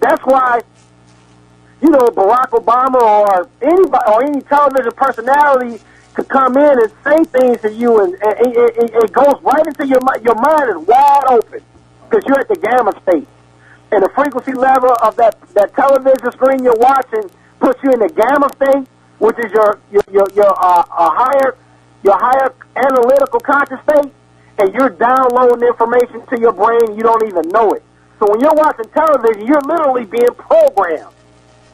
That's why, you know, Barack Obama or anybody or any television personality could come in and say things to you, and it goes right into your mind. Your mind is wide open because you're at the gamma state, and the frequency level of that television screen you're watching puts you in the gamma state, which is your higher analytical conscious state, and you're downloading information to your brain and you don't even know it. So when you're watching television, you're literally being programmed.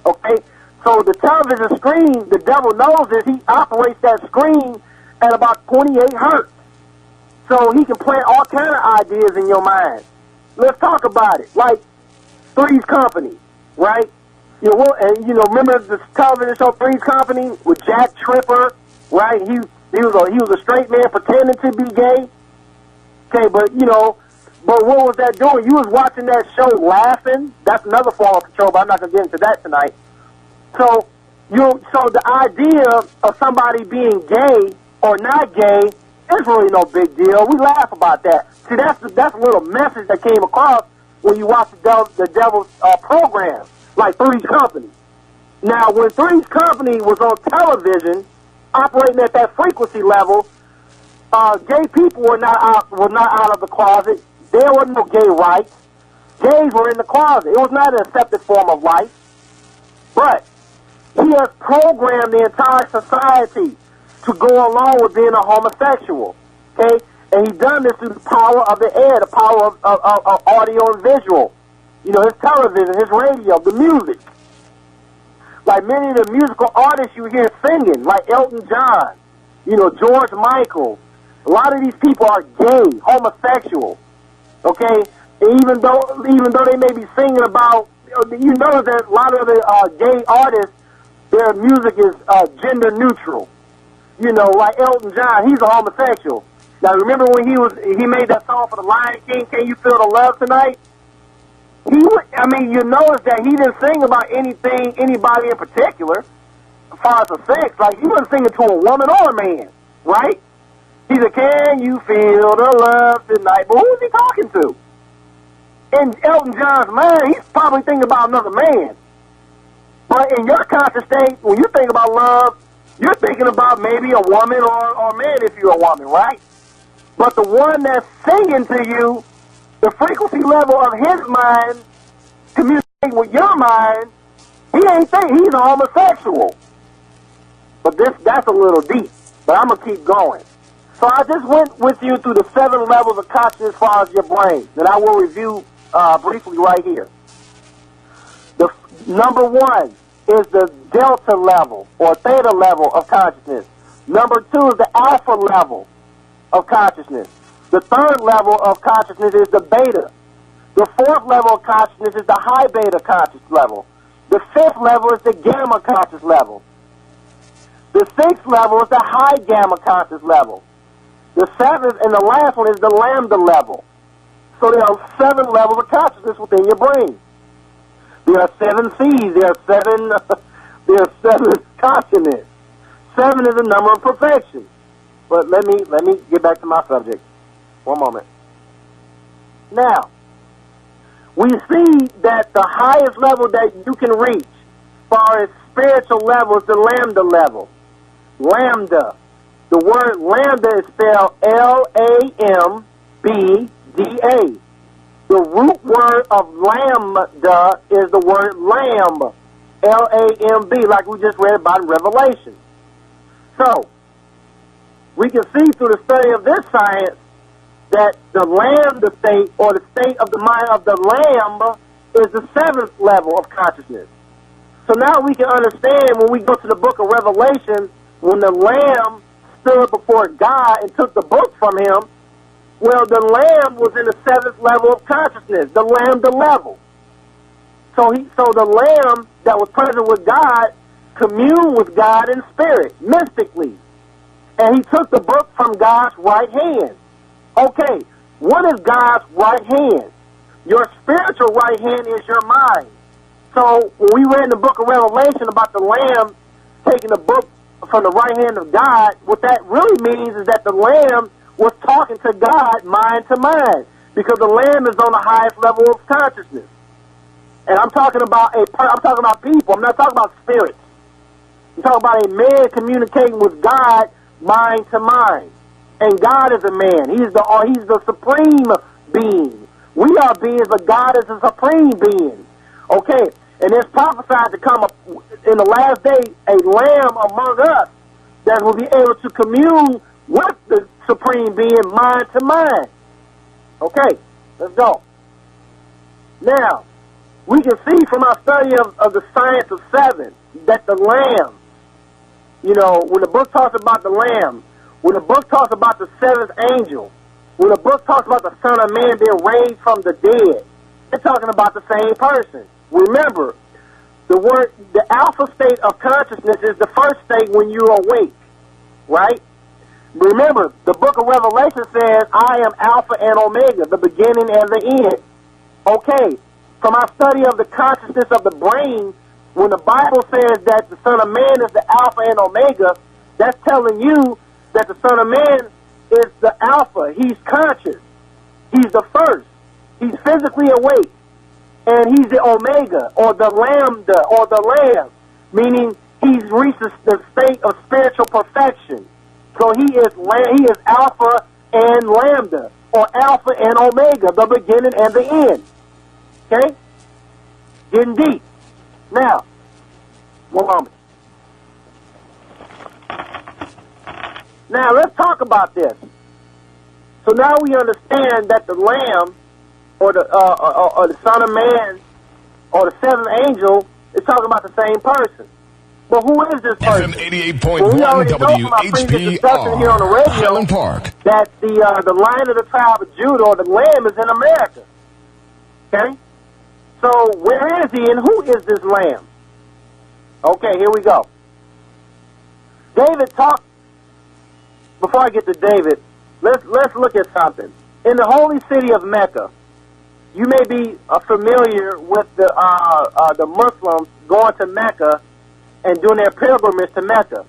Okay? So the television screen, the devil knows this, he operates that screen at about 28 hertz. So he can plant all kind of ideas in your mind. Let's talk about it. Like Three's Company, right? You know, and you know, remember the television show Three's Company with Jack Tripper, right? He was a straight man pretending to be gay. Okay, but you know, but what was that doing? You was watching that show laughing. That's another form of control, but I'm not gonna get into that tonight. So the idea of somebody being gay or not gay is really no big deal. We laugh about that. See, that's a little message that came across when you watch the devil's program, like Three's Company. Now, when Three's Company was on television, operating at that frequency level, gay people were not out of the closet. There were no gay rights. Gays were in the closet. It was not an accepted form of life. But he has programmed the entire society to go along with being a homosexual. Okay? And he's done this through the power of the air, the power of audio and visual. You know, his television, his radio, the music. Like many of the musical artists you hear singing, like Elton John, you know, George Michael. A lot of these people are gay, homosexual. Okay? And even though they may be singing about, you know that a lot of the gay artists, their music is gender neutral. You know, like Elton John, he's a homosexual. Now, remember when he made that song for the Lion King, Can You Feel the Love Tonight? You notice that he didn't sing about anybody in particular, as far as the sex. Like, he wasn't singing to a woman or a man, right? He said, Can you feel the love tonight? But who was he talking to? In Elton John's mind, he's probably thinking about another man. But in your conscious state, when you think about love, you're thinking about maybe a woman or a man if you're a woman, right? But the one that's singing to you, the frequency level of his mind communicating with your mind, he ain't thinking he's a homosexual. But that's a little deep. But I'm going to keep going. So I just went with you through the 7 levels of consciousness as far as your brain that I will review briefly right here. The number 1 is the delta level or theta level of consciousness. Number 2 is the alpha level of consciousness. The 3rd level of consciousness is the beta. The 4th level of consciousness is the high beta conscious level. The 5th level is the gamma conscious level. The 6th level is the high gamma conscious level. The 7th and the last one is the lambda level. So there are 7 levels of consciousness within your brain. There are 7 C's. There are 7 consciousness. 7 is a number of perfection. But let me get back to my subject. One moment. Now, we see that the highest level that you can reach, as far as spiritual level, is the lambda level. Lambda. The word lambda is spelled L-A-M-B-D-A. The root word of lambda is the word lamb, L-A-M-B, like we just read about in Revelation. So, we can see through the study of this science that the lambda state, or the state of the mind of the lamb, is the 7th level of consciousness. So now we can understand when we go to the book of Revelation, when the lamb stood before God and took the book from him, well, the lamb was in the 7th level of consciousness, the lambda level. So the lamb that was present with God communed with God in spirit, mystically. And he took the book from God's right hand. Okay, what is God's right hand? Your spiritual right hand is your mind. So when we read in the book of Revelation about the lamb taking the book from the right hand of God, what that really means is that the lamb was talking to God mind to mind, because the lamb is on the highest level of consciousness. And I'm talking about people. I'm not talking about spirits. I'm talking about a man communicating with God mind to mind. And God is a man. He's the supreme being. We are beings, but God is a supreme being. Okay, and it's prophesied to come up in the last day a lamb among us that will be able to commune with the supreme being mind to mind. Okay, let's go. Now, we can see from our study of the science of seven that the lamb, you know, when the book talks about the lamb, when the book talks about the seventh angel, when the book talks about the Son of Man being raised from the dead, they're talking about the same person. Remember, the alpha state of consciousness is the first state when you're awake, right? Remember, the book of Revelation says, I am Alpha and Omega, the beginning and the end. Okay, from our study of the consciousness of the brain, when the Bible says that the Son of Man is the Alpha and Omega, that's telling you that the Son of Man is the Alpha. He's conscious. He's the first. He's physically awake. And he's the Omega, or the Lambda, or the Lamb, meaning he's reached the state of spiritual perfection. So he is Alpha and Lambda, or Alpha and Omega, the beginning and the end. Okay? Getting deep. Now, one moment. Now, let's talk about this. So now we understand that the Lamb, or the Son of Man, or the seventh angel, is talking about the same person. But who is this person? FM 88.1 WHPR, here on the radio, Highland Park. That the Lion of the tribe of Judah, or the Lamb, is in America. Okay? So where is he, and who is this Lamb? Okay, here we go. David talked. Before I get to David, let's look at something. In the holy city of Mecca, you may be familiar with the Muslims going to Mecca and doing their pilgrimage to Mecca.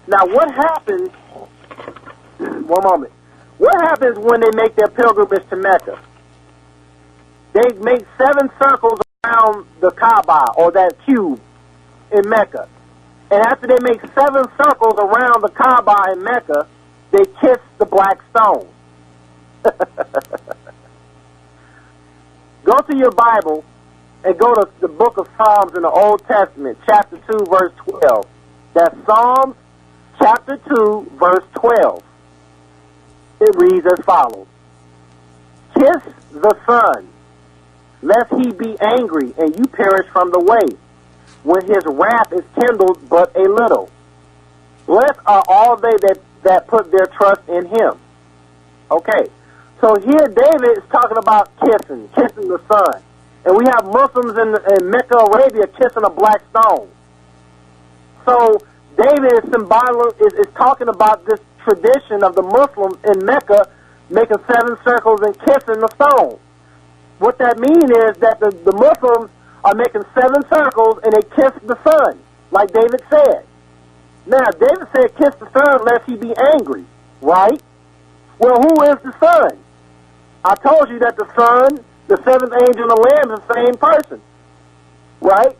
Now, what happens? One moment. What happens when they make their pilgrimage to Mecca? They make 7 circles around the Kaaba, or that cube in Mecca. And after they make 7 circles around the Kaaba in Mecca, they kiss the black stone. Go to your Bible and go to the book of Psalms in the Old Testament, chapter 2, verse 12. That's Psalms, chapter 2, verse 12. It reads as follows. Kiss the Son, lest he be angry and you perish from the way, when his wrath is kindled but a little. Blessed are all they that put their trust in him. Okay, so here David is talking about kissing the Son. And we have Muslims in Mecca, Arabia, kissing a black stone. So David is talking about this tradition of the Muslims in Mecca making 7 circles and kissing the stone. What that means is that the Muslims are making 7 circles and they kiss the Son, like David said. Now, David said, kiss the Son lest he be angry, right? Well, who is the Son? I told you that the Son, the 7th angel, and the Lamb is the same person, right?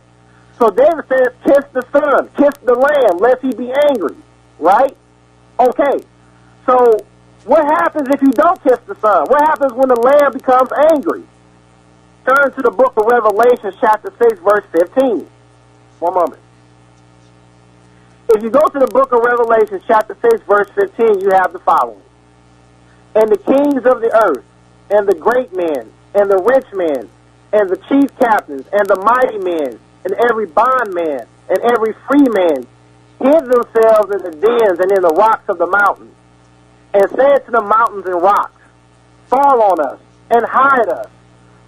So David says, kiss the Son, kiss the Lamb, lest he be angry, right? Okay, so what happens if you don't kiss the Son? What happens when the Lamb becomes angry? Turn to the book of Revelation, chapter 6, verse 15. One moment. If you go to the book of Revelation, chapter 6, verse 15, you have the following. And the kings of the earth, and the great men, and the rich men, and the chief captains, and the mighty men, and every bondman, and every free man, hid themselves in the dens and in the rocks of the mountains, and said to the mountains and rocks, fall on us, and hide us,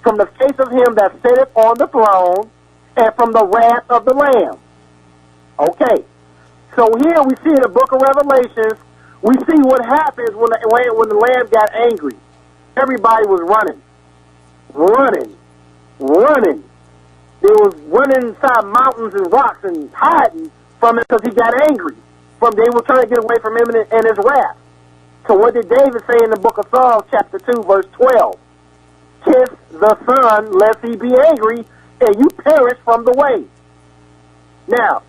from the face of him that sitteth on the throne, and from the wrath of the Lamb. Okay, so here we see in the book of Revelations, we see what happens when the Lamb got angry. Everybody was running. They was running inside mountains and rocks and hiding from it because he got angry. They were trying to get away from him and his wrath. So what did David say in the book of Psalms, chapter 2, verse 12? Kiss the Son, lest he be angry, and you perish from the way. Now,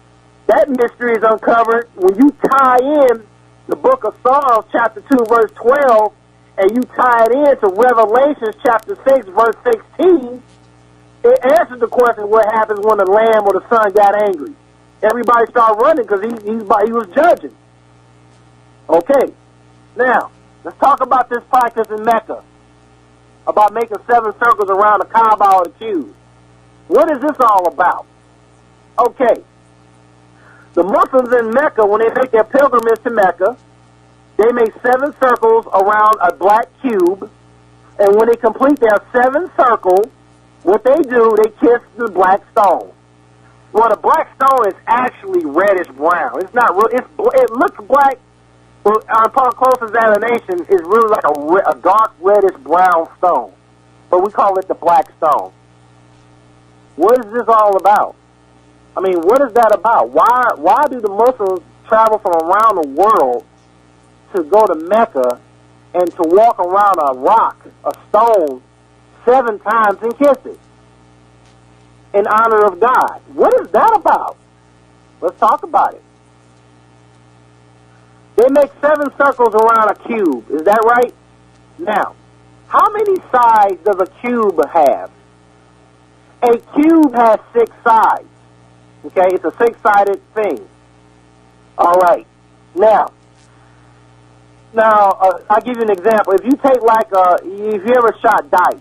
that mystery is uncovered when you tie in the book of Psalms, chapter 2, verse 12, and you tie it into Revelations, chapter 6, verse 16. It answers the question, what happens when the lamb or the son got angry? Everybody started running because he was judging. Okay, now, let's talk about this practice in Mecca, about making 7 circles around the Kaaba or the cube. What is this all about? Okay, the Muslims in Mecca, when they make their pilgrimage to Mecca, they make 7 circles around a black cube, and when they complete their 7 circles, what they do, they kiss the black stone. Well, the black stone is actually reddish brown. It's not real. It looks black, but upon close examination, it's really like a dark reddish brown stone. But we call it the black stone. What is this all about? I mean, what is that about? Why do the Muslims travel from around the world to go to Mecca and to walk around a rock, a stone, 7 times and kiss it in honor of God? What is that about? Let's talk about it. They make 7 circles around a cube. Is that right? Now, how many sides does a cube have? A cube has 6 sides. Okay, it's a 6-sided thing. All right. Now, I'll give you an example. If you take if you ever shot dice,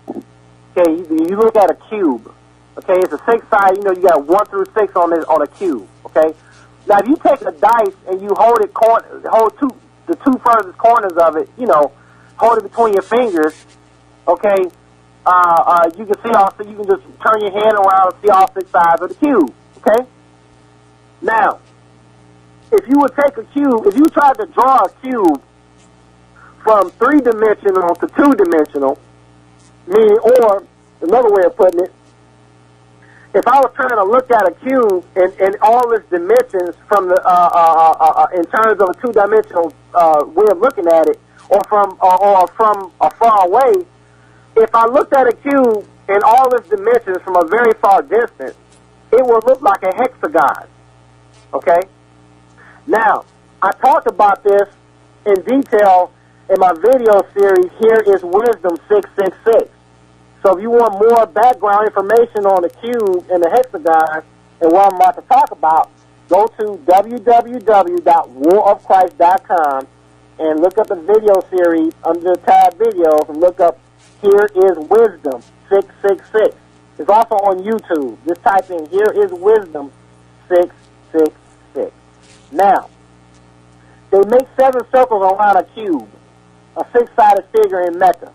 okay, you look at a cube. Okay, it's a 6-sided. You know, you got 1 through 6 on a cube. Okay. Now, if you take a dice and you hold the 2 furthest corners of it, you know, hold it between your fingers. Okay. You can see all. So you can just turn your hand around and see all 6 sides of the cube. Okay. Now, if you would take a cube, if you tried to draw a cube from 3-dimensional to 2-dimensional, meaning, or another way of putting it, if I was trying to look at a cube and all its dimensions from the in terms of a 2-dimensional way of looking at it, or from a far away, if I looked at a cube and all its dimensions from a very far distance, it would look like a hexagon. Okay? Now, I talked about this in detail in my video series, Here is Wisdom 666. So if you want more background information on the cube and the hexagon and what I'm about to talk about, go to www.warofchrist.com and look up the video series under the tab videos and look up Here is Wisdom 666. It's also on YouTube. Just type in Here is Wisdom 666. Now, they make 7 circles around a cube, a 6-sided figure in Mecca.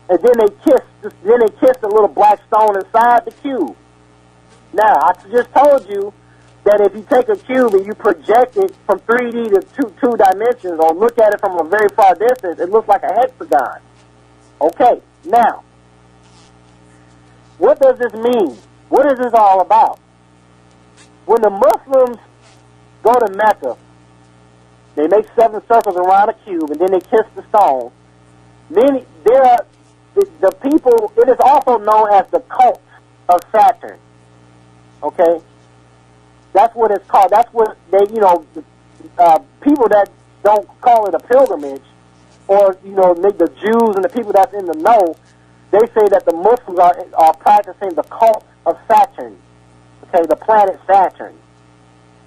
And then they kiss the little black stone inside the cube. Now, I just told you that if you take a cube and you project it from 3D to two dimensions, or look at it from a very far distance, it looks like a hexagon. Okay, now, what does this mean? What is this all about? When the Muslims go to Mecca, they make 7 circles around a cube, and then they kiss the stone. The people, it is also known as the cult of Saturn. Okay? That's what it's called. That's what they, people that don't call it a pilgrimage, or, the Jews and the people that's in the know, they say that the Muslims are practicing the cult of Saturn. Okay, the planet Saturn.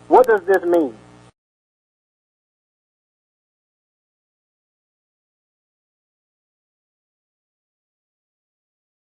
What does this mean?